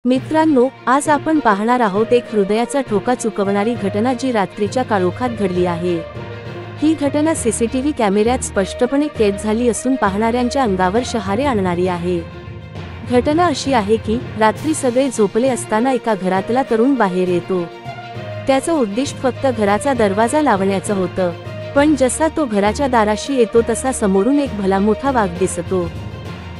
मित्रांनो, आज आपण पाहणार आहोत एक हृदयाचा ठोका चुकवणारी घटना जी रात्रीच्या काळोखात घडली आहे। ही घटना सीसीटीव्ही कॅमेऱ्यात स्पष्टपणे कैद झाली असून पाहणाऱ्यांच्या अंगावर शहारे आणणारी आहे। घटना अशी आहे की रात्री सगळे झोपले असताना एका घरातला तरुण बाहेर येतो। त्याचं उद्दिष्ट फक्त घराचा दरवाजा लावण्याचं होतं, पण जसा तो घराच्या दाराशी येतो तसा समोरून एक भला मोठा वाघ दिसतो।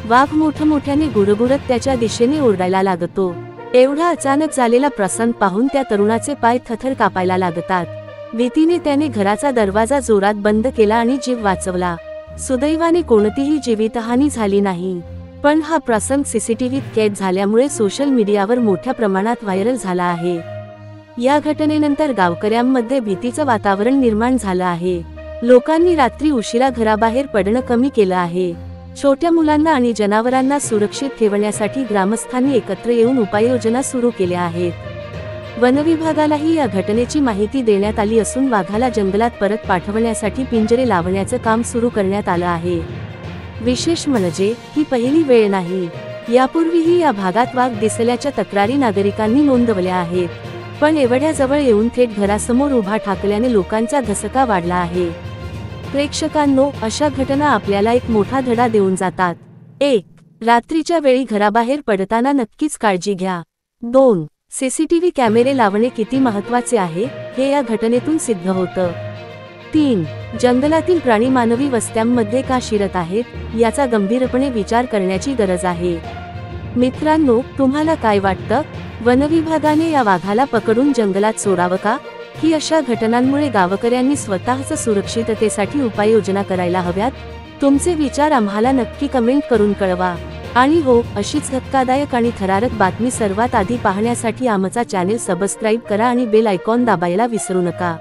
वाघ मोठमोठ्याने गुरगुरत त्याच्या दिशेने ओरडायला लागतो। एवढा अचानक झालेला प्रसंग पाहून त्या तरुणाचे पाय थरथर कापायला लागतात। भीतीने त्याने घराचा दरवाजा जोरात बंद केला आणि जीव वाचवला। सुदैवाने कोणतीही जीवितहानी झाली नाही, पण हा प्रसंग सीसीटीव्हीत कैद झाल्यामुळे सोशल मीडियावर मोठ्या प्रमाणात व्हायरल झाला आहे। या घटनेनंतर गावकऱ्यांमध्ये भीतीचं वातावरण निर्माण झालं आहे। लोकांनी रात्री उशिरा घराबाहेर पडणं कमी केलं आहे। छोट्या मुलांना आणि जनावरांना सुरक्षित ठेवण्यासाठी ग्रामस्थांनी एकत्र येऊन उपाययोजना सुरू केल्या आहेत। वनविभागालाही या घटनेची माहिती देण्यात आली असून वाघाला जंगलात परत पाठवण्यासाठी पिंजरे लावण्याचं काम सुरू करण्यात आलं आहे। विशेष म्हणजे ही पहिली वेळ नाही, यापूर्वीही या भागात वाघ दिसल्याच्या तक्रारी नागरिकांनी नोंदवल्या आहेत, पण एवढ्या जवळ येऊन थेट घरासमोर उभा ठाकल्याने लोकांचा धसका वाढला आहे। प्रेक्षकांनो, अशा घटना आपल्याला एक मोठा धडा देऊन जातात। 1. रात्रीच्या वेळी घराबाहेर पडताना नक्कीच काळजी घ्या। 2. सीसीटीव्ही कॅमेरे लावणे किती महत्त्वाचे आहे हे या घटनेतून सिद्ध होतं। 3. जंगलातील प्राणी मानवी वस्त्यांमध्ये का शिरत आहेत याचा गंभीरपणे विचार करण्याची गरज आहे। मित्रांनो, तुम्हाला काय वाटतं? वनविभागाने या वाघाला पकडून जंगलात सोडावं का, की अशा घटनांमुळे गावकऱ्यांनी स्वतःच सुरक्षिततेसाठी उपाययोजना करायला हव्यात? तुमचे विचार आम्हाला नक्की कमेंट करून कळवा। आणि हो, अशीच धक्कादायक आणि थरारक बातमी सर्वात आधी पाहण्यासाठी आमचा चॅनेल सबस्क्राईब करा आणि बेल आयकॉन दाबायला विसरू नका।